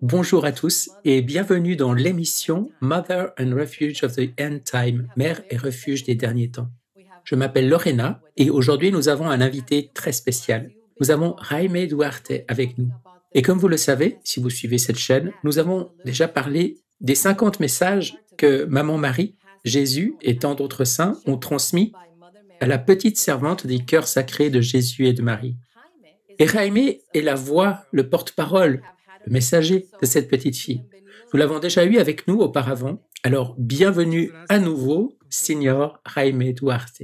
Bonjour à tous et bienvenue dans l'émission Mother and Refuge of the End Time, Mère et refuge des derniers temps. Je m'appelle Lorena et aujourd'hui nous avons un invité très spécial. Nous avons Jaime Duarte avec nous. Et comme vous le savez, si vous suivez cette chaîne, nous avons déjà parlé des 50 messages que Maman Marie, Jésus et tant d'autres saints ont transmis à la petite servante des cœurs sacrés de Jésus et de Marie. Et Jaime est la voix, le porte-parole, le messager de cette petite fille. Nous l'avons déjà eu avec nous auparavant, alors bienvenue à nouveau, Signor Jaime Duarte.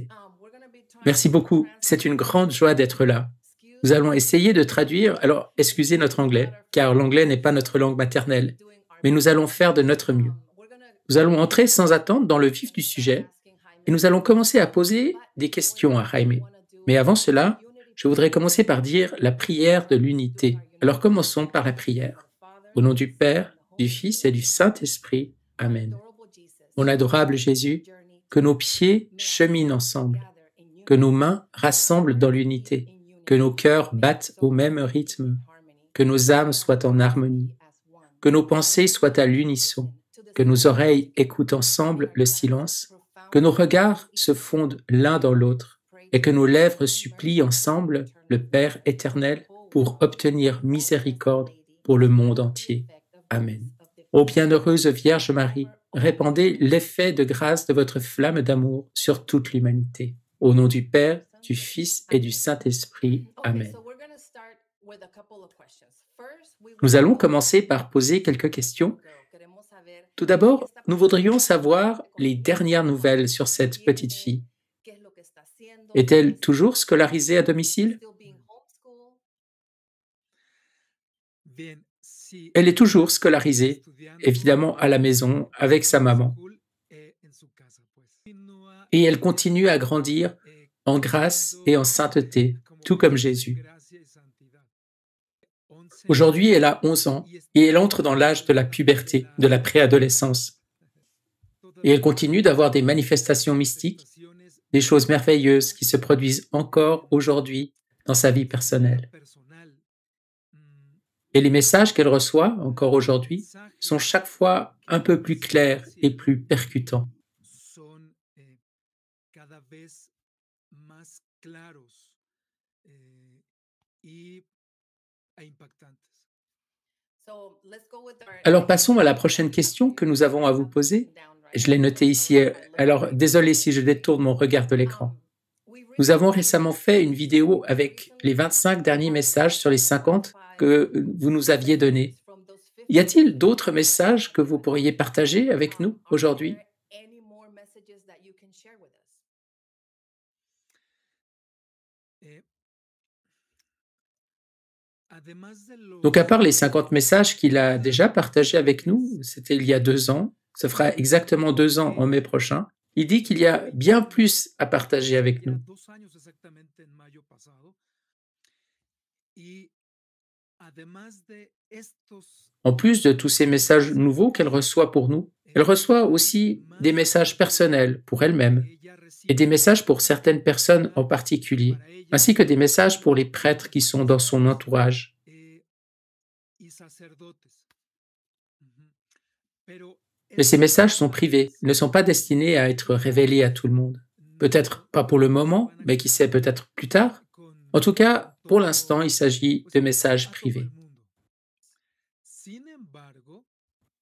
Merci beaucoup, c'est une grande joie d'être là. Nous allons essayer de traduire, alors excusez notre anglais, car l'anglais n'est pas notre langue maternelle, mais nous allons faire de notre mieux. Nous allons entrer sans attendre dans le vif du sujet et nous allons commencer à poser des questions à Jaime. Mais avant cela, je voudrais commencer par dire la prière de l'unité. Alors commençons par la prière. Au nom du Père, du Fils et du Saint-Esprit. Amen. Mon adorable Jésus, que nos pieds cheminent ensemble, que nos mains rassemblent dans l'unité, que nos cœurs battent au même rythme, que nos âmes soient en harmonie, que nos pensées soient à l'unisson, que nos oreilles écoutent ensemble le silence, que nos regards se fondent l'un dans l'autre, et que nos lèvres supplient ensemble le Père éternel pour obtenir miséricorde pour le monde entier. Amen. Ô bienheureuse Vierge Marie, répandez l'effet de grâce de votre flamme d'amour sur toute l'humanité. Au nom du Père, du Fils et du Saint-Esprit. Amen. Nous allons commencer par poser quelques questions. Tout d'abord, nous voudrions savoir les dernières nouvelles sur cette petite fille. Est-elle toujours scolarisée à domicile? Elle est toujours scolarisée, évidemment à la maison, avec sa maman. Et elle continue à grandir en grâce et en sainteté, tout comme Jésus. Aujourd'hui, elle a 11 ans et elle entre dans l'âge de la puberté, de la préadolescence. Et elle continue d'avoir des manifestations mystiques, des choses merveilleuses qui se produisent encore aujourd'hui dans sa vie personnelle. Et les messages qu'elle reçoit encore aujourd'hui sont chaque fois un peu plus clairs et plus percutants. Alors passons à la prochaine question que nous avons à vous poser. Je l'ai notée ici, alors désolé si je détourne mon regard de l'écran. Nous avons récemment fait une vidéo avec les 25 derniers messages sur les 50 que vous nous aviez donnés. Y a-t-il d'autres messages que vous pourriez partager avec nous aujourd'hui? Donc à part les 50 messages qu'il a déjà partagés avec nous, c'était il y a 2 ans, ça fera exactement 2 ans en mai prochain, il dit qu'il y a bien plus à partager avec nous. En plus de tous ces messages nouveaux qu'elle reçoit pour nous, elle reçoit aussi des messages personnels pour elle-même et des messages pour certaines personnes en particulier, ainsi que des messages pour les prêtres qui sont dans son entourage. Mais ces messages sont privés, ils ne sont pas destinés à être révélés à tout le monde. Peut-être pas pour le moment, mais qui sait, peut-être plus tard. En tout cas, pour l'instant, il s'agit de messages privés.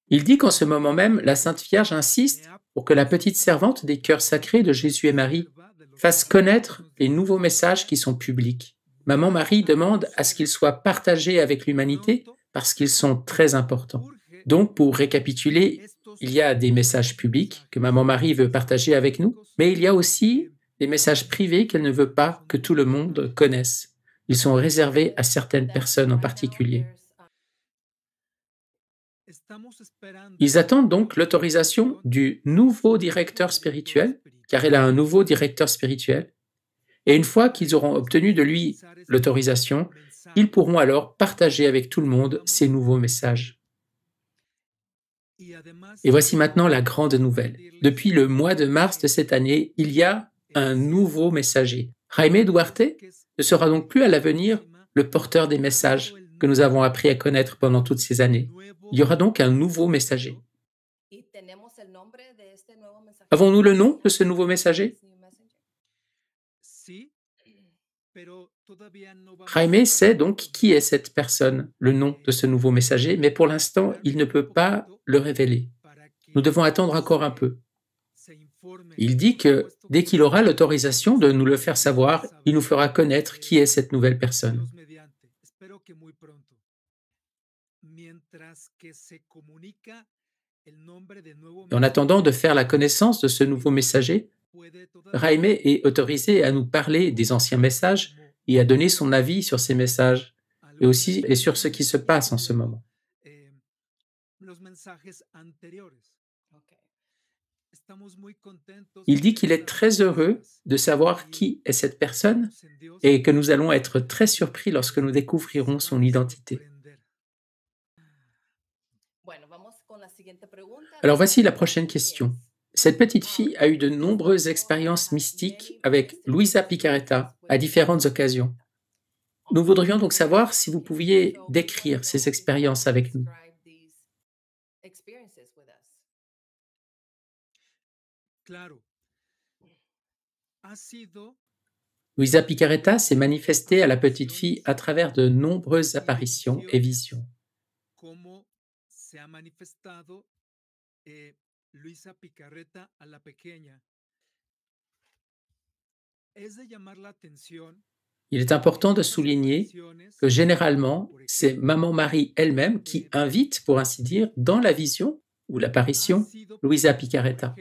Il dit qu'en ce moment même, la Sainte Vierge insiste pour que la petite servante des cœurs sacrés de Jésus et Marie fasse connaître les nouveaux messages qui sont publics. Maman Marie demande à ce qu'ils soient partagés avec l'humanité parce qu'ils sont très importants. Donc, pour récapituler, il y a des messages publics que Maman Marie veut partager avec nous, mais il y a aussi des messages privés qu'elle ne veut pas que tout le monde connaisse. Ils sont réservés à certaines personnes en particulier. Ils attendent donc l'autorisation du nouveau directeur spirituel, car elle a un nouveau directeur spirituel, et une fois qu'ils auront obtenu de lui l'autorisation, ils pourront alors partager avec tout le monde ces nouveaux messages. Et voici maintenant la grande nouvelle. Depuis le mois de mars de cette année, il y a un nouveau messager. Jaime Duarte ne sera donc plus à l'avenir le porteur des messages, que nous avons appris à connaître pendant toutes ces années. Il y aura donc un nouveau messager. Avons-nous le nom de ce nouveau messager? Jaime sait donc qui est cette personne, le nom de ce nouveau messager, mais pour l'instant, il ne peut pas le révéler. Nous devons attendre encore un peu. Il dit que dès qu'il aura l'autorisation de nous le faire savoir, il nous fera connaître qui est cette nouvelle personne. En attendant de faire la connaissance de ce nouveau messager, Jaime est autorisé à nous parler des anciens messages et à donner son avis sur ces messages et aussi et sur ce qui se passe en ce moment. Il dit qu'il est très heureux de savoir qui est cette personne et que nous allons être très surpris lorsque nous découvrirons son identité. Alors voici la prochaine question. Cette petite fille a eu de nombreuses expériences mystiques avec Luisa Picaretta à différentes occasions. Nous voudrions donc savoir si vous pouviez décrire ces expériences avec nous. Luisa Picaretta s'est manifestée à la petite fille à travers de nombreuses apparitions et visions. Il est important de souligner que généralement, c'est Maman Marie elle-même qui invite, pour ainsi dire, dans la vision ou l'apparition, Luisa Picaretta.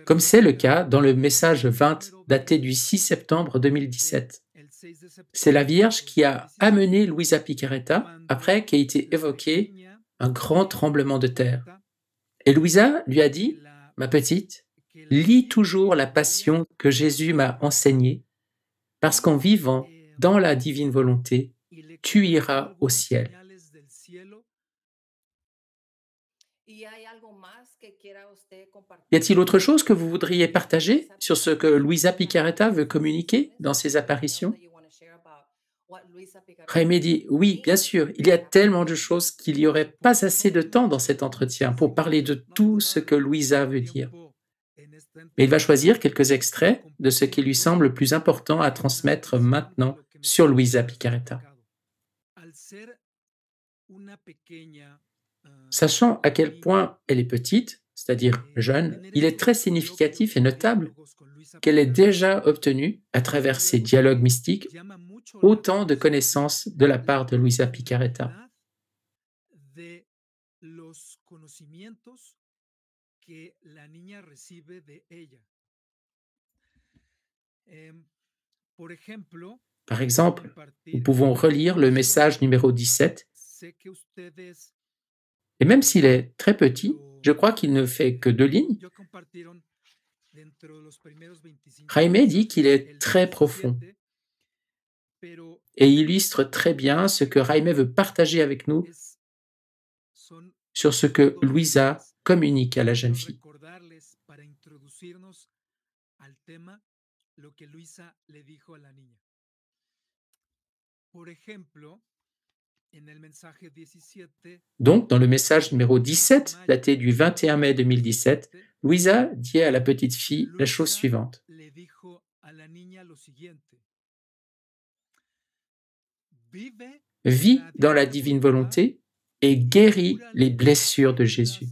Comme c'est le cas dans le message 20 daté du 6 septembre 2017. C'est la Vierge qui a amené Luisa Picaretta après qu'ait été évoqué un grand tremblement de terre. Et Luisa lui a dit, ma petite, lis toujours la passion que Jésus m'a enseignée, parce qu'en vivant dans la divine volonté, tu iras au ciel. Y a-t-il autre chose que vous voudriez partager sur ce que Luisa Picaretta veut communiquer dans ses apparitions? Jaime dit, oui, bien sûr, il y a tellement de choses qu'il n'y aurait pas assez de temps dans cet entretien pour parler de tout ce que Luisa veut dire. Mais il va choisir quelques extraits de ce qui lui semble le plus important à transmettre maintenant sur Luisa Picaretta. Sachant à quel point elle est petite, c'est-à-dire jeune, il est très significatif et notable qu'elle ait déjà obtenu, à travers ses dialogues mystiques, autant de connaissances de la part de Luisa Picaretta. Par exemple, nous pouvons relire le message numéro 17, et même s'il est très petit, je crois qu'il ne fait que 2 lignes. Jaime dit qu'il est très profond et illustre très bien ce que Jaime veut partager avec nous sur ce que Luisa communique à la jeune fille. Donc, dans le message numéro 17, daté du 21 mai 2017, Luisa dit à la petite fille la chose suivante. Vis dans la divine volonté et guéris les blessures de Jésus.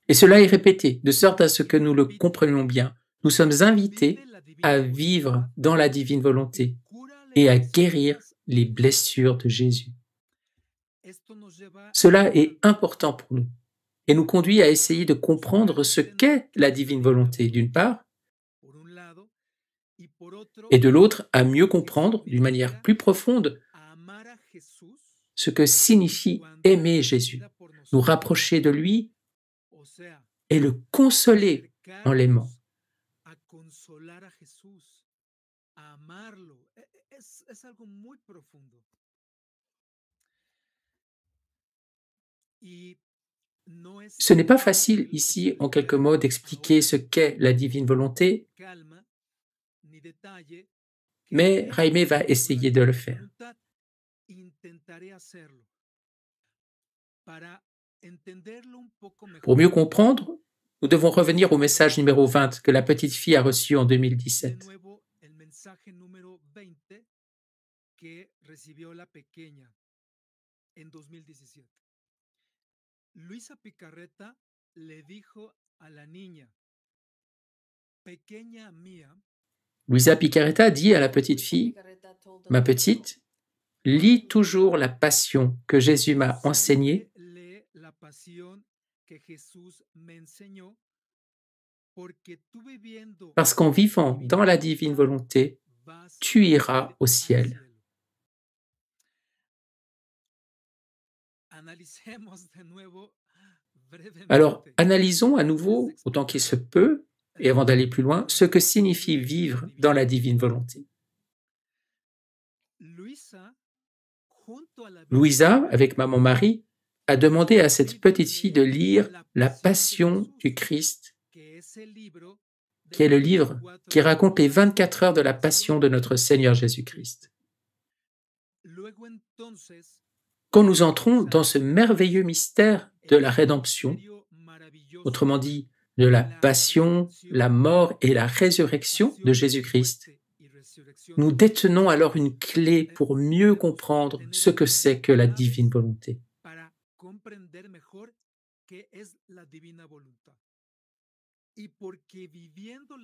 Et cela est répété, de sorte à ce que nous le comprenions bien. Nous sommes invités à vivre dans la divine volonté et à guérir les blessures de Jésus. Cela est important pour nous et nous conduit à essayer de comprendre ce qu'est la divine volonté, d'une part, et de l'autre, à mieux comprendre d'une manière plus profonde ce que signifie aimer Jésus, nous rapprocher de lui et le consoler en l'aimant. Ce n'est pas facile ici, en quelques mots, d'expliquer ce qu'est la divine volonté, mais Jaime va essayer de le faire. Pour mieux comprendre, nous devons revenir au message numéro 20 que la petite fille a reçu en 2017. Luisa Picarreta le dijo a la niña, pequeña mía, Luisa Picaretta dit à la petite fille, « Ma petite, lis toujours la passion que Jésus m'a enseignée parce qu'en vivant dans la divine volonté, tu iras au ciel. » Alors, analysons à nouveau, autant qu'il se peut, et avant d'aller plus loin, ce que signifie vivre dans la divine volonté. Louisa, avec maman Marie, a demandé à cette petite fille de lire La Passion du Christ, qui est le livre qui raconte les 24 heures de la passion de notre Seigneur Jésus-Christ. Quand nous entrons dans ce merveilleux mystère de la rédemption, autrement dit, de la passion, la mort et la résurrection de Jésus-Christ, nous détenons alors une clé pour mieux comprendre ce que c'est que la divine volonté.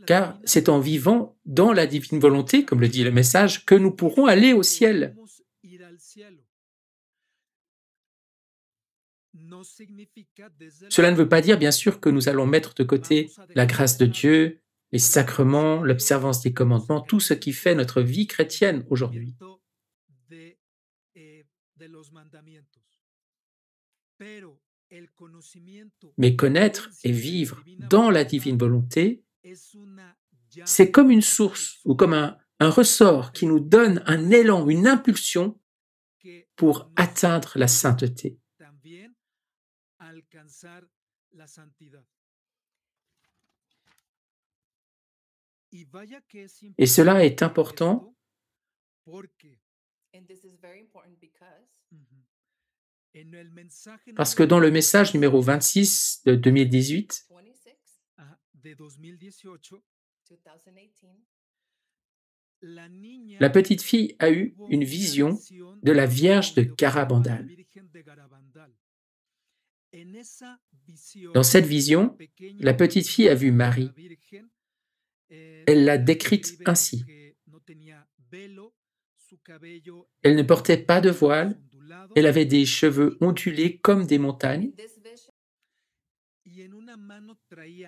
Car c'est en vivant dans la divine volonté, comme le dit le message, que nous pourrons aller au ciel. Cela ne veut pas dire, bien sûr, que nous allons mettre de côté la grâce de Dieu, les sacrements, l'observance des commandements, tout ce qui fait notre vie chrétienne aujourd'hui. Mais connaître et vivre dans la divine volonté, c'est comme une source ou comme un ressort qui nous donne un élan, une impulsion pour atteindre la sainteté. Et cela est important parce que dans le message numéro 26 de 2018, la petite fille a eu une vision de la Vierge de Garabandal. Dans cette vision, la petite fille a vu Marie. Elle l'a décrite ainsi. Elle ne portait pas de voile, elle avait des cheveux ondulés comme des montagnes.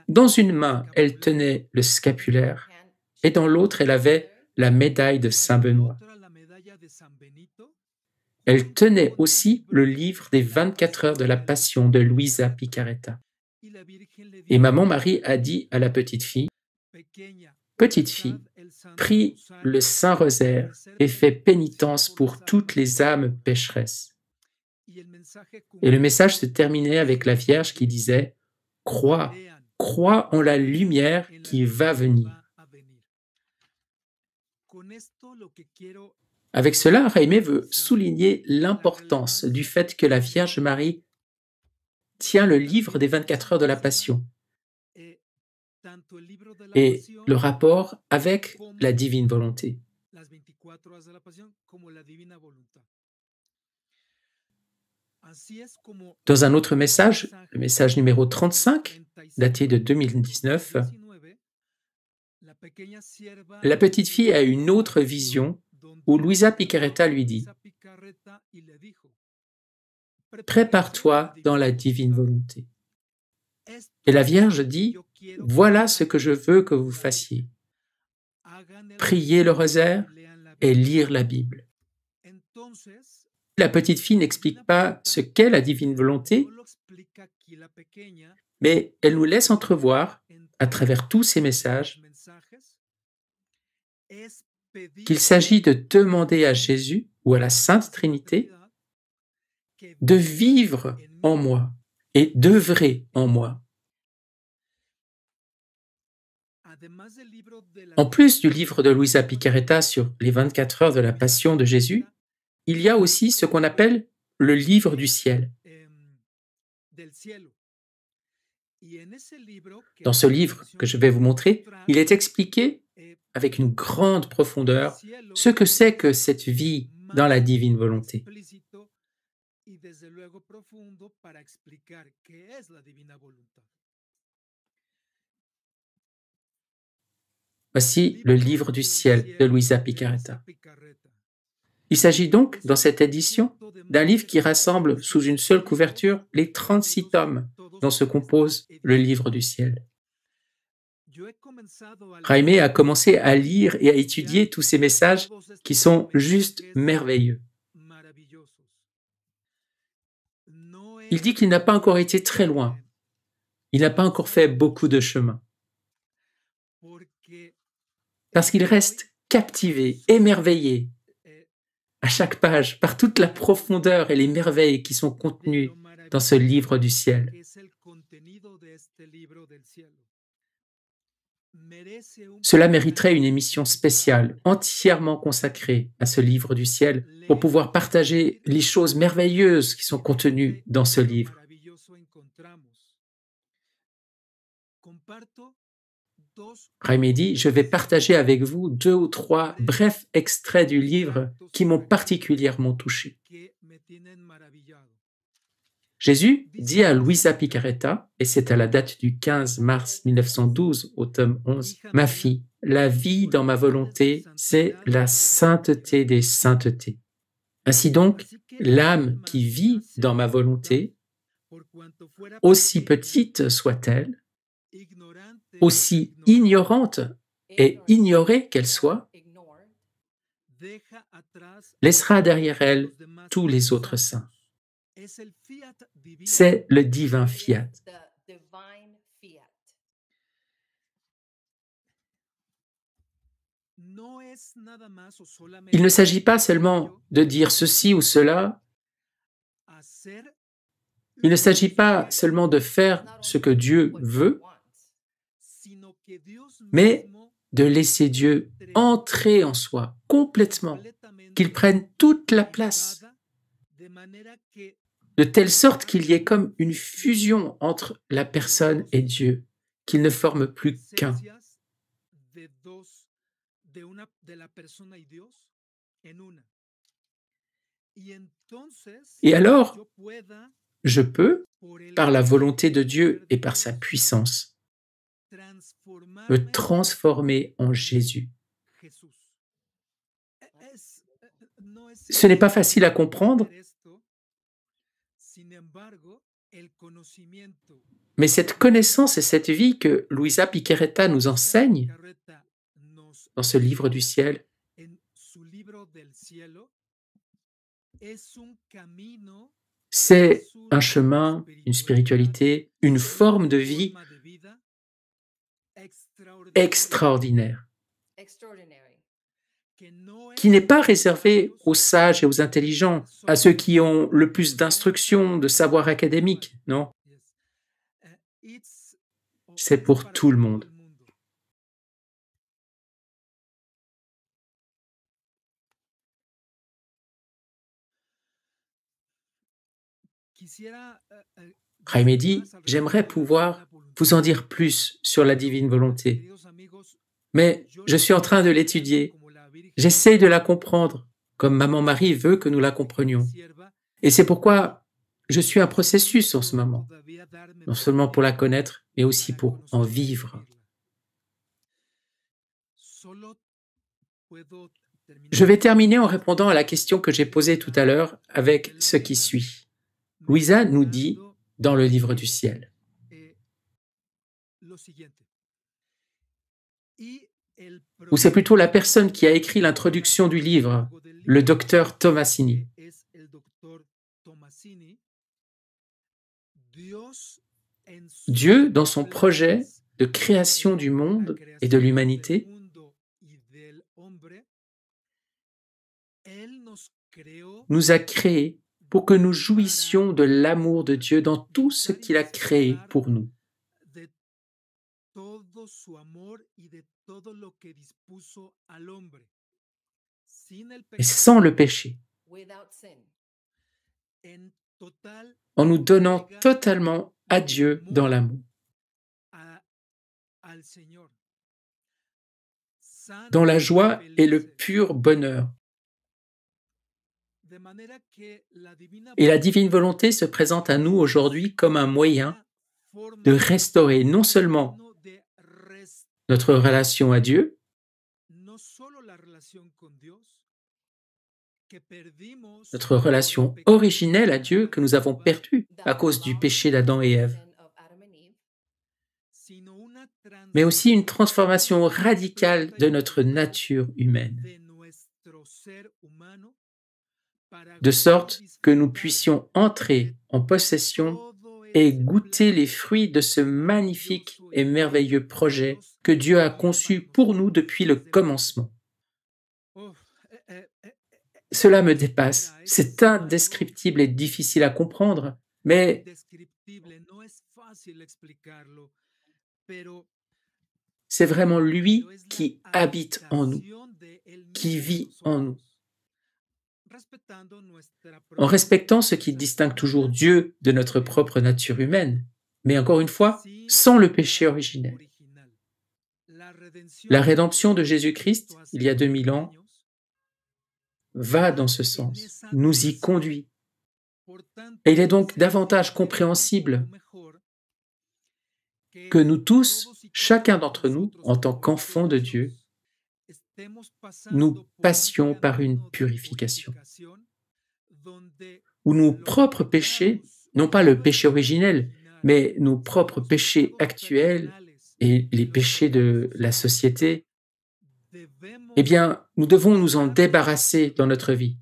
Dans une main, elle tenait le scapulaire et dans l'autre, elle avait la médaille de Saint Benoît. Elle tenait aussi le livre des 24 heures de la Passion de Luisa Picaretta. Et maman Marie a dit à la petite fille, « Petite fille, prie le Saint Rosaire et fais pénitence pour toutes les âmes pécheresses. » Et le message se terminait avec la Vierge qui disait, « Crois, crois en la lumière qui va venir. » Avec cela, Jaime veut souligner l'importance du fait que la Vierge Marie tient le livre des 24 heures de la Passion et le rapport avec la divine volonté. Dans un autre message, le message numéro 35, daté de 2019, la petite fille a une autre vision où Luisa Picaretta lui dit « Prépare-toi dans la divine volonté. » Et la Vierge dit « Voilà ce que je veux que vous fassiez. Prier le rosaire et lire la Bible. » La petite fille n'explique pas ce qu'est la divine volonté, mais elle nous laisse entrevoir, à travers tous ces messages, qu'il s'agit de demander à Jésus ou à la Sainte Trinité de vivre en moi, et d'œuvrer en moi. En plus du livre de Luisa Picaretta sur les 24 heures de la Passion de Jésus, il y a aussi ce qu'on appelle le livre du ciel. Dans ce livre que je vais vous montrer, il est expliqué avec une grande profondeur ce que c'est que cette vie dans la divine volonté. Voici le livre du ciel de Luisa Picaretta. Il s'agit donc, dans cette édition, d'un livre qui rassemble sous une seule couverture les 36 tomes dont se compose le livre du ciel. Jaime a commencé à lire et à étudier tous ces messages qui sont juste merveilleux. Il dit qu'il n'a pas encore été très loin. Il n'a pas encore fait beaucoup de chemin. Parce qu'il reste captivé, émerveillé, à chaque page, par toute la profondeur et les merveilles qui sont contenues dans ce livre du ciel. Cela mériterait une émission spéciale, entièrement consacrée à ce livre du ciel, pour pouvoir partager les choses merveilleuses qui sont contenues dans ce livre. Jaime dit, je vais partager avec vous 2 ou 3 brefs extraits du livre qui m'ont particulièrement touché. Jésus dit à Luisa Picaretta, et c'est à la date du 15 mars 1912 au tome 11, « Ma fille, la vie dans ma volonté, c'est la sainteté des saintetés. Ainsi donc, l'âme qui vit dans ma volonté, aussi petite soit-elle, aussi ignorante et ignorée qu'elle soit, laissera derrière elle tous les autres saints. » C'est le divin fiat. Il ne s'agit pas seulement de dire ceci ou cela, il ne s'agit pas seulement de faire ce que Dieu veut, mais de laisser Dieu entrer en soi complètement, qu'il prenne toute la place, de telle sorte qu'il y ait comme une fusion entre la personne et Dieu, qu'ils ne forment plus qu'un. Et alors, je peux, par la volonté de Dieu et par sa puissance, me transformer en Jésus. Ce n'est pas facile à comprendre, mais cette connaissance et cette vie que Luisa Picaretta nous enseigne dans ce livre du ciel, c'est un chemin, une spiritualité, une forme de vie extraordinaire, qui n'est pas réservée aux sages et aux intelligents, à ceux qui ont le plus d'instruction, de savoir académique, non. C'est pour tout le monde. Jaime dit, j'aimerais pouvoir vous en dire plus sur la divine volonté, mais je suis en train de l'étudier. J'essaie de la comprendre, comme Maman Marie veut que nous la comprenions. Et c'est pourquoi je suis un processus en ce moment, non seulement pour la connaître, mais aussi pour en vivre. Je vais terminer en répondant à la question que j'ai posée tout à l'heure avec ce qui suit. Luisa nous dit dans le livre du ciel, ou c'est plutôt la personne qui a écrit l'introduction du livre, le docteur Tomasini. Dieu, dans son projet de création du monde et de l'humanité, nous a créés pour que nous jouissions de l'amour de Dieu dans tout ce qu'il a créé pour nous. de todo su amor y de todo lo que dispuso al hombre, sin el Et pecado, sans le péché, en total en nous donnant entrega totalement à de Dieu dans amor l'amour, a- al Señor, dans la sanos y joie et le felices, pur bonheur. de manera que la divina Et la divine voluntad volonté se présente à nous aujourd'hui comme un moyen una de forma restaurer non seulement camino de notre restaurar relation à Dieu, no solo la relación con Dios que perdimos notre por el relation pecado originelle à Dieu original que de nous avons Adán, perdue à cause du péché d'Adam et Ève, sino una mais aussi une transformación transformation radicale completa y de notre total nature humaine, de nuestro ser humano para de gozar y sorte que nous disfrutar puissions de entrer en possession todo et ese goûter les plan fruits de ce magnifique maravilloso y et merveilleux bello que projet Dios que Dieu a tenía para conçu pour nous nosotros depuis le desde el principio. commencement. Uf, Cela me es, dépasse, mira, c'est es algo indescriptible et difficile à comprendre, mais indescriptible, no es fácil explicarlo, pero, c'est vraiment lui pero es la qui habite en nous, habitación de Él qui mismo en vit en nous. nosotros, respetando nuestra En propia respectant ce qui naturaleza distingue toujours humana, Dieu de notre pero propre nature humaine, mais encore une fois, sin sans el le péché pecado originel. original. La La redención de rédemption de Cristo Jésus-Christ, hace il y a 2000 2000 ans, años va dans va ce en sens, esa nous y dirección. conduit. Por Et tanto, il est donc se davantage entiende un compréhensible poco mejor que que nous tous, todos y cada chacun uno de d'entre nous, nosotros en tant como hijos qu'enfants de de Dieu, Dios estemos nous pasando por un passions par une camino de purification, purificación donde où nos los propres péchés, pecados, non pas no le péché nuestro pecado originel, original, mais nos sino propres los péchés pecados actuels personales et les de los péchés de la predecesores, société, eh debemos bien, nous devons nous en quitarlos de débarrasser dans nosotros notre vie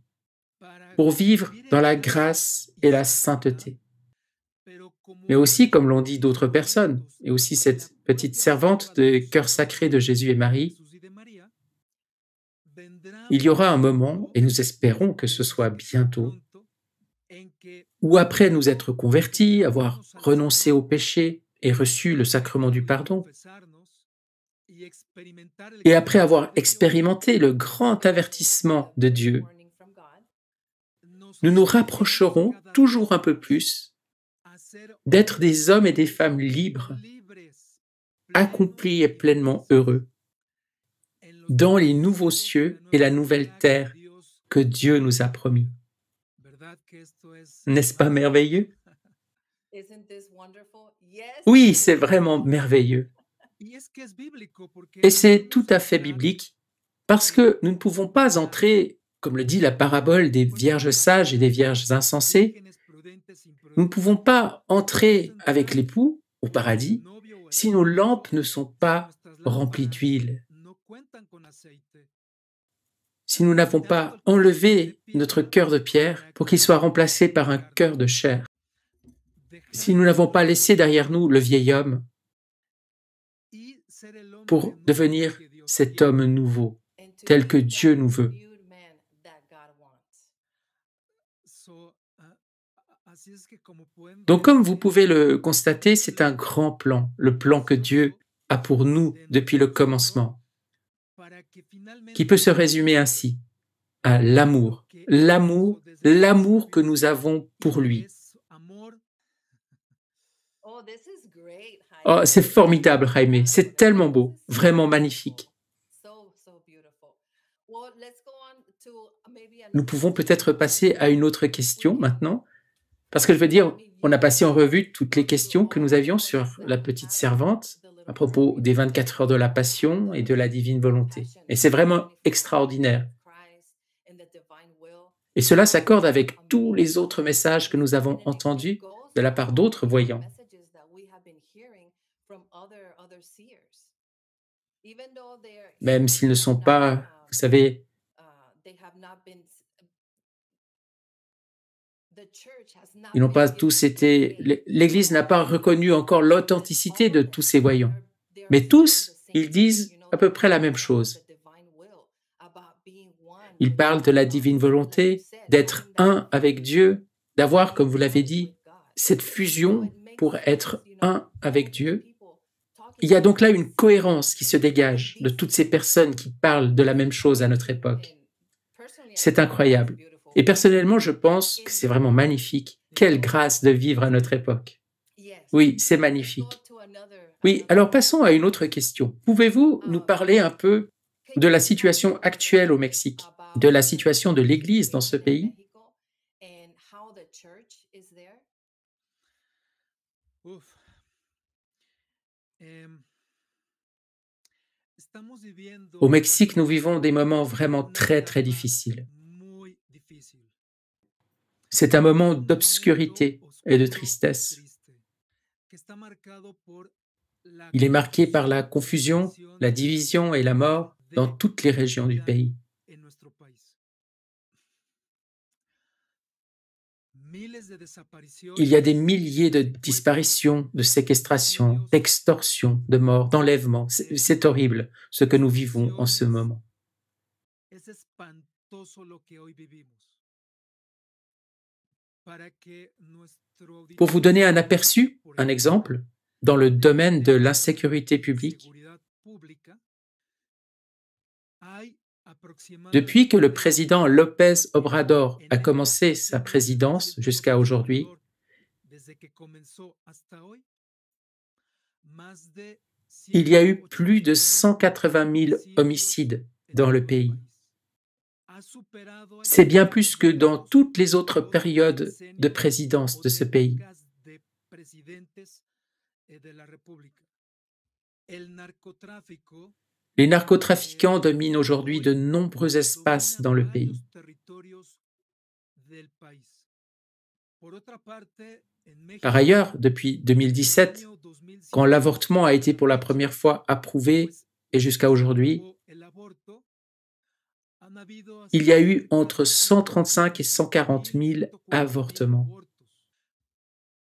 para pour vivre vivir dans en la gracia grâce y et la santidad, sainteté. pero Mais como aussi, comme l'ont dit d'autres personnes, instrumentos et aussi de la cette petite propia servante obra del de cœur Señor sacré de Jésus et Jesucristo, de Marie, Jesús y de María, vendrá il y un aura un moment, tiempo, et nous y espérons que ce esperemos soit que sea bientôt, pronto, en que où après nous être luego de convertis, avoir convertirnos al renoncé au Señor, péché et reçu le sacrement du después de pardon, confesarnos y experimentar el et après avoir consejo de Dios, expérimenté le grand avertissement de Dieu, nos nous nous acercaremos rapprocherons cada toujours vez un peu más plus a ser d'être hombres des y hommes et des mujeres femmes libres, libres, accomplis plenos et y pleinement felices heureux, en los dans les nuevos nouveaux cielos y la cieux et la nueva nouvelle tierra que terre Dios que nos Dieu nous a promete. promis. ¿Verdad que esto es N'est-ce pas maravilloso? merveilleux? Oui, c'est vraiment merveilleux. Y es que es bíblico porque Et c'est podemos tout à fait entrar biblique, parce que nous ne pouvons pas la entrer, comme le dit la parabole des podemos vierges sages et des acceder vierges insensées, vírgenes prudentes, nous ne pouvons imprudentes, pas podemos entrer avec entrar l'époux au con el paradis novio o el si nos esposo lampes ne sont si pas nuestras remplies lámparas d'huile, no cuentan con aceite. si nous n'avons Dando pas el corazón de enlevé notre piedra cœur de pierre para pour qu'il soit remplacé par quitarnos un la cœur de carne, chair, si nous dejar n'avons pas nuestro laissé derrière nous pasado le vieil homme y ser el hombre pour nuevo devenir que Dios cet quiere. homme nouveau, tel que Dieu nous veut. So, así es que como pueden Donc ver, comme vous es pouvez le un constater, c'est un plan grand plan, le plan que Dieu precioso a pour nous de depuis le nuestro Señor commencement, para que qui peut finalmente se résumer logremos ainsi, à lo que Él quiso l'amour, desde el l'amour que principio nous avons y pour que lui. es amor. Oh, c'est formidable, Jaime, c'est tellement beau, vraiment magnifique. Nous pouvons peut-être passer à une autre question maintenant, parce que je veux dire, on a passé en revue toutes les questions que nous avions sur la petite servante à propos des 24 heures de la passion et de la divine volonté. Et c'est vraiment extraordinaire. Et cela s'accorde avec tous les autres messages que nous avons entendus de la part d'autres voyants. Même s'ils ne sont pas, vous savez, ils n'ont pas tous été, l'Église n'a pas reconnu encore l'authenticité de tous ces voyants. Mais tous, ils disent à peu près la même chose. Ils parlent de la divine volonté, d'être un avec Dieu, d'avoir, comme vous l'avez dit, cette fusion pour être un avec Dieu. Il y a donc là une cohérence qui se dégage de toutes ces personnes qui parlent de la même chose à notre époque. C'est incroyable. Et personnellement, je pense que c'est vraiment magnifique. Quelle grâce de vivre à notre époque. Oui, c'est magnifique. Oui, alors passons à une autre question. Pouvez-vous nous parler un peu de la situation actuelle au Mexique, de la situation de l'Église dans ce pays? Uf, em, estamos Au viviendo Mexique, nous vivons des moments vraiment una très, très etapa difficiles. muy difícil, C'est un moment un momento d'obscurité et de oscuro y tristesse. triste que está marcado por la Il est marqué par la confusión y confusion, división la division et la mort dans de toutes les la régions du vida pays. en nuestro país. Miles de Il y a des desapariciones, milliers de de secuestros, disparitions, de séquestrations, homicidios, d'extorsions, de morts, d'enlèvements. C'est horrible ce que nous vivons en ce deserciones. moment. Es espantoso lo que hoy vivimos. Para que nuestro Pour vous auditorio donner se un dé una idea, aperçu, por un ejemplo, exemple, dans le en el domaine de tema de la l'insécurité publique, seguridad pública, hay depuis que le aproximadamente président López Obrador en a el commencé sa gobierno del présidence presidente jusqu'à López aujourd'hui, Obrador, desde que comenzó hasta hoy, más de il y a eu 180 plus de mil 180 000 homicidios homicides en dans le todo el pays. país. Ha superado en C'est bien plus que dans homicidios toutes les autres los périodes de sexenios présidence o de ce pays. épocas de presidentes de la República. El narcotráfico Les narcotrafiquants dominent aujourd'hui de hoy nombreux espaces domina dans le pays. varios territorios del país. Por otra parte, en Par México, ailleurs, depuis desde el 2017, año quand 2007 l'avortement a a été la pour la fecha, première fois approuvé pues et desde que jusqu'à se aujourd'hui, aprobó el aborto, han habido il y a eu cerca entre de 135 et 140 135 000 140 mil avortements. abortos.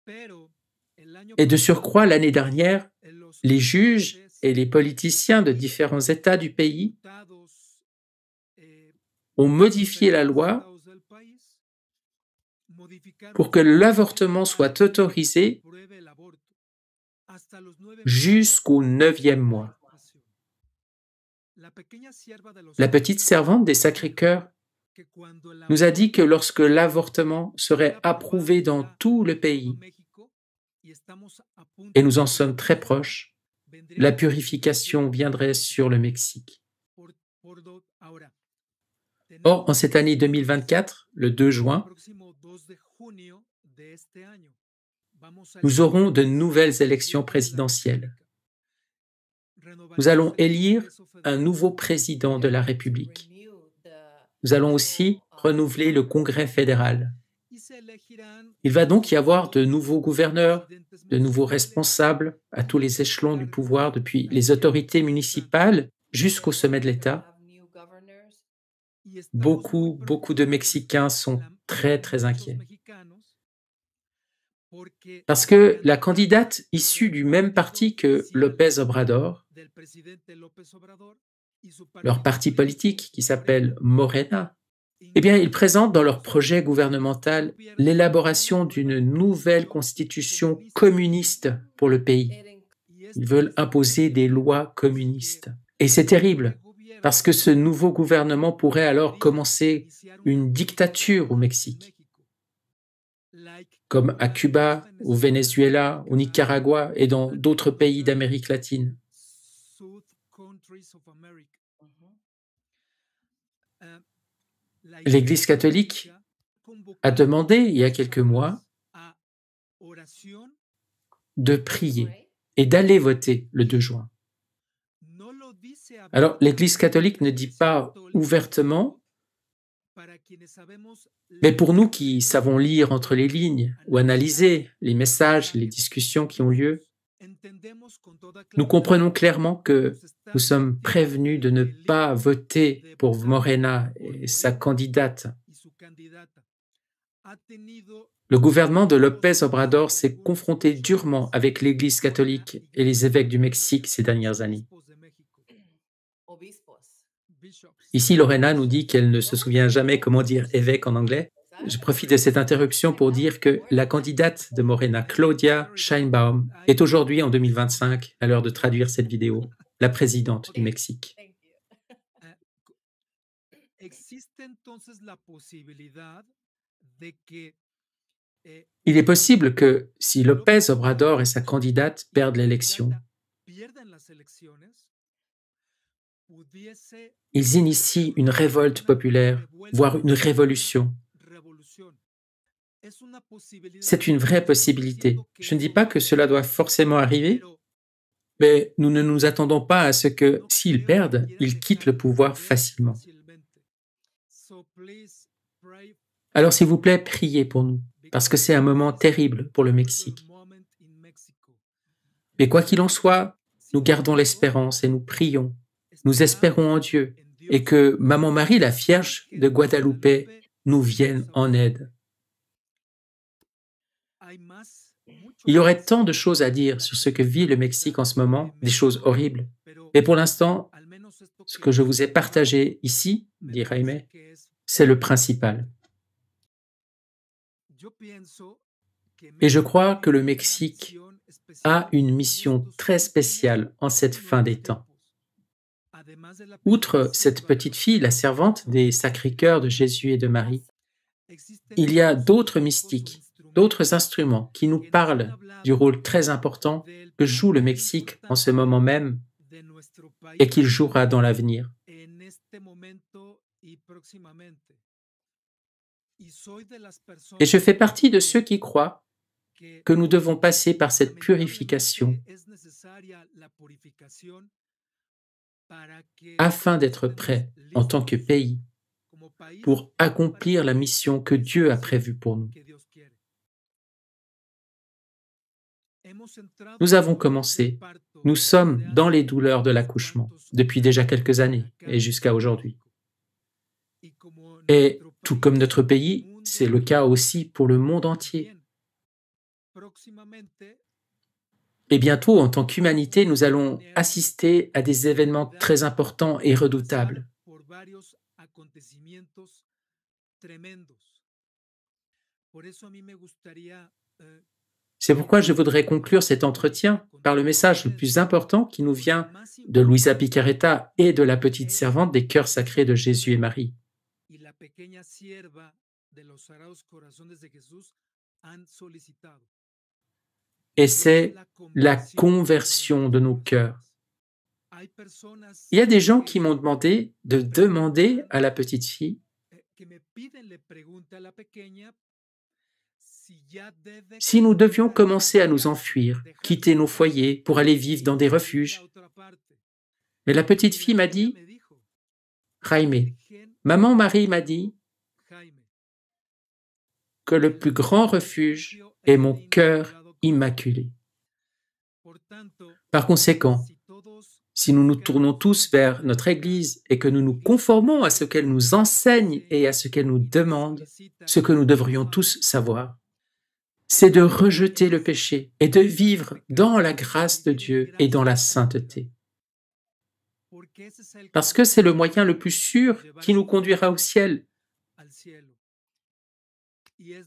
Pero el año Et de pasado, surcroît, l'année dernière, los les juges jueces et les politiciens de y différents États du pays diputados eh, ont de modifié la diferentes loi estados del país modificaron pour que su ley l'avortement para soit que se autorisé apruebe el aborto hasta los 9 meses jusqu'au de neuvième la mois. gestación. La pequeña sierva de los La petite cielos servante des nos dijo Sacré-Cœur que cuando el nous a dit que aborto lorsque l'avortement esté serait approuvé aprobado dans ya tout le en todo pays, México y estamos a et punto nous de en sommes très aprobárselo, proches, vendría la la purification purificación viendrait sur le total. Mexique. Ahora, Or, en tenemos cette année elecciones 2024, le 2 el juin, próximo 2 de junio de este año. Vamos a nous elegir aurons de al siguiente nouvelles élections presidente de la présidentielles. República. Nous allons Renovaremos el élire Congreso un Federal nouveau président de la République. Nous allons aussi y renouveler le Congrès fédéral. y se elegirán Il va donc y avoir de dos nouveaux gouverneurs, presidentes de nouveaux municipales responsables à tous les y échelons du pouvoir, cargos depuis les también autorités importantes. municipales jusqu'au sommet de l'État. Y estamos muy Beaucoup de preocupados, Mexicains sont très, très muchos inquiets. mexicanos, porque Parce la que la candidata candidate issue del du même partido parti que López oficial Obrador, del presidente López Obrador y su leur partido parti político politique qui s'appelle Morena, Morena, eh bien, ils incluso présentent dans leur projet solicita al gouvernemental gobierno una l'élaboration nueva d'une nouvelle constitución constitution comunista. communiste pour le pays. Y Ils esto veulent les imposer des conviene lois porque communistes. Et c'est este terrible, parce que gobierno ce nouveau gouvernement pourrait alors podría commencer iniciar una une dictature au dictadura en Mexique, México, like comme à la de Cuba, au Venezuela, Venezuela, au Nicaragua, Nicaragua et dans and d'autres pays other d'Amérique latine. South countries of America. Uh, la L'Église Iglesia catholique Católica a convocado demandé, il y a estos quelques mois, días a oración de prier et d'aller voter le 2 y juin. no lo dice Alors, l'Église abiertamente catholique la ne dit Iglesia pas Católica, ouvertement, pero para quienes sabemos mais pour nous leer qui entre savons líneas lire entre les lignes y ou analizar analyser les los messages et les mensajes discussions qui ont lieu, entendemos con toda nous claridad comprenons clairement que que nos nous está sommes advirtiendo prévenus el de ne pas peligro voter de pour votar Morena por et sa Morena candidate. y su candidata. Ha tenido Le gouvernement de López discursos Obrador y s'est algunos confronté durement choques avec l'Église con la catholique et les Iglesia évêques du Católica Mexique ces y los dernières années. obispos de México. Bishops. Ici, Lorena nous dit qu'elle ne se souvient jamais comment dire évêque en anglais. Je profite de cette interruption pour dire que la candidate de Morena, Claudia Sheinbaum, est aujourd'hui, en 2025, à l'heure de traduire cette vidéo, la présidente du Mexique. Eh, co- Existe entonces la posibilidad de que Il est possible que si López Obrador et sa y candidate su perdent l'élection, candidata pierdan las elecciones, pudiese ils initient une révolte una populaire, voire revuelta, une révolution. revolución. Es una posibilidad. C'est une vraie No estoy possibilité. diciendo que Je ne dis eso pas que cela doit forcément arriver, pero mais nous ne nous attendons pas à ce que, no s'ils creo que perdent, quieran ils quittent dejar le el pouvoir poder facilement. fácilmente. So please pray Alors s'il vous plaît, priez pour nous, parce que c'est un moment terrible pour le Mexique. moment in Mexico. Mais quoi qu'il en soit, nous gardons l'espérance et nous prions. Nous espérons en Dieu et que Maman Marie, la Vierge de Guadalupe, nous vienne en aide. Il y aurait tant de choses à dire sur ce que vit le Mexique en ce moment, des choses horribles. Mais pour l'instant, ce que je vous ai partagé ici, dit Jaime, c'est le principal. Et je crois que le Mexique a une mission très spéciale en cette fin des temps. Outre cette petite fille, la servante des Sacrés-Cœurs de Jésus et de Marie, il y a d'autres mystiques, d'autres instruments qui nous parlent du rôle très important que joue le Mexique en ce moment même et qu'il jouera dans l'avenir. Et je fais partie de ceux qui croient que nous devons passer par cette purification afin d'être prêts en tant que pays pour accomplir la mission que Dieu a prévue pour nous. Nous avons commencé, nous sommes dans les douleurs de l'accouchement depuis déjà quelques années et jusqu'à aujourd'hui. Et tout comme notre pays, c'est le cas aussi pour le monde entier. Et bientôt, en tant qu'humanité, nous allons assister à des événements très importants et redoutables. C'est pourquoi je voudrais conclure cet entretien par le message le plus important qui nous vient de Luisa Picaretta et de la petite servante des cœurs sacrés de Jésus et Marie. Et c'est la conversion de nos cœurs. Il y a des gens qui m'ont demandé de demander à la petite fille si nous devions commencer à nous enfuir, quitter nos foyers pour aller vivre dans des refuges. Mais la petite fille m'a dit, Jaime, Maman Marie m'a dit que le plus grand refuge est mon cœur immaculé. Par conséquent, si nous nous tournons tous vers notre Église et que nous nous conformons à ce qu'elle nous enseigne et à ce qu'elle nous demande, ce que nous devrions tous savoir, c'est de rejeter le péché et de vivre dans la grâce de Dieu et dans la sainteté. Parce que c'est le moyen le plus sûr qui nous conduira au ciel.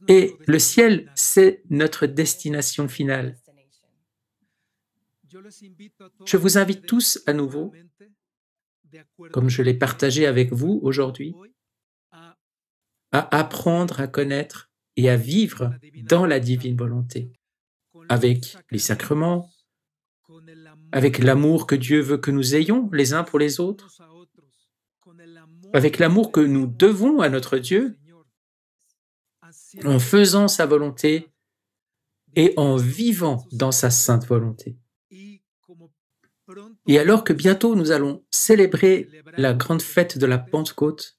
Et le ciel, c'est notre destination finale. Je vous invite tous à nouveau, comme je l'ai partagé avec vous aujourd'hui, à apprendre à connaître et à vivre dans la divine volonté, avec les sacrements, avec l'amour que Dieu veut que nous ayons les uns pour les autres, avec l'amour que nous devons à notre Dieu, en faisant sa volonté et en vivant dans sa sainte volonté. Et alors que bientôt nous allons célébrer la grande fête de la Pentecôte,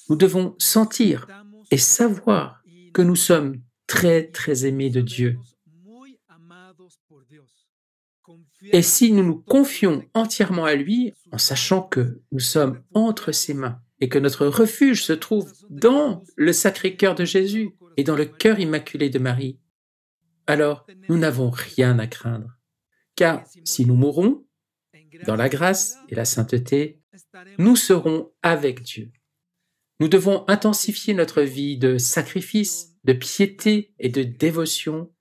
nous devons sentir et savoir que nous sommes très, très aimés de Dieu. Et si nous nous confions entièrement à lui, en sachant que nous sommes entre ses mains et que notre refuge se trouve dans le Sacré-Cœur de Jésus et dans le cœur immaculé de Marie, alors nous n'avons rien à craindre. Car si nous mourons dans la grâce et la sainteté, nous serons avec Dieu. Nous devons intensifier notre vie de sacrifice, de piété et de dévotion,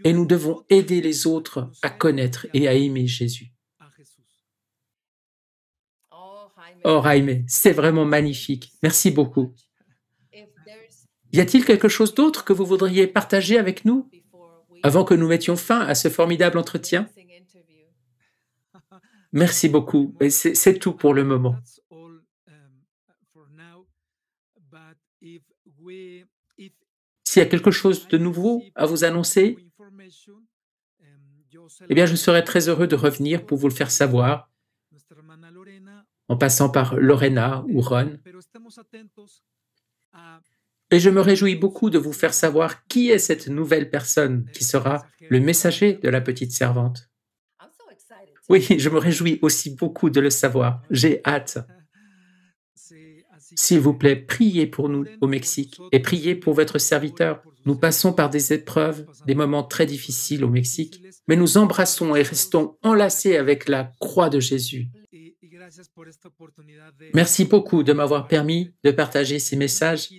et nous devons aider les autres à connaître et à aimer Jésus. Oh, Jaime, c'est vraiment magnifique. Merci beaucoup. Y a-t-il quelque chose d'autre que vous voudriez partager avec nous avant que nous mettions fin à ce formidable entretien? Merci beaucoup. Et c'est tout pour le moment. S'il y a quelque chose de nouveau à vous annoncer, eh bien, je serai très heureux de revenir pour vous le faire savoir, en passant par Lorena ou Ron. Et je me réjouis beaucoup de vous faire savoir qui est cette nouvelle personne qui sera le messager de la petite servante. Oui, je me réjouis aussi beaucoup de le savoir. J'ai hâte. S'il vous plaît, priez pour nous au Mexique et priez pour votre serviteur. Nous passons par des épreuves, des moments très difficiles au Mexique, mais nous embrassons et restons enlacés avec la croix de Jésus. Merci beaucoup de m'avoir permis de partager ces messages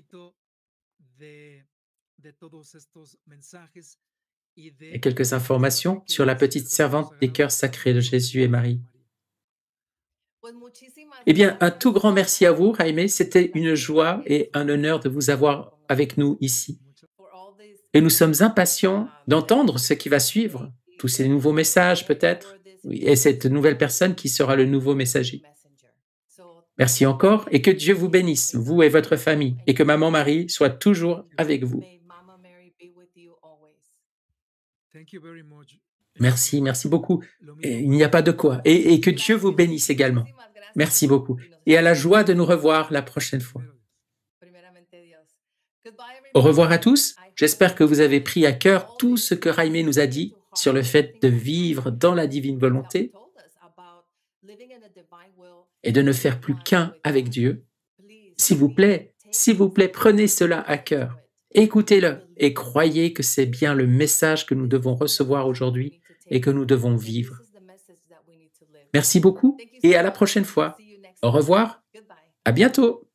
et quelques informations sur la petite servante des cœurs sacrés de Jésus et Marie. Eh bien, un tout grand merci à vous, Jaime. C'était une joie et un honneur de vous avoir avec nous ici. Et nous sommes impatients d'entendre ce qui va suivre, tous ces nouveaux messages peut-être, oui, et cette nouvelle personne qui sera le nouveau messager. Merci encore et que Dieu vous bénisse, vous et votre famille, et que Maman Marie soit toujours avec vous. Merci, merci beaucoup. Et il n'y a pas de quoi. Et que Dieu vous bénisse également. Merci beaucoup. Et à la joie de nous revoir la prochaine fois. Au revoir à tous. J'espère que vous avez pris à cœur tout ce que Jaime nous a dit sur le fait de vivre dans la divine volonté et de ne faire plus qu'un avec Dieu. S'il vous plaît, prenez cela à cœur. Écoutez-le et croyez que c'est bien le message que nous devons recevoir aujourd'hui et que nous devons vivre. Merci beaucoup et à la prochaine fois. Au revoir, à bientôt.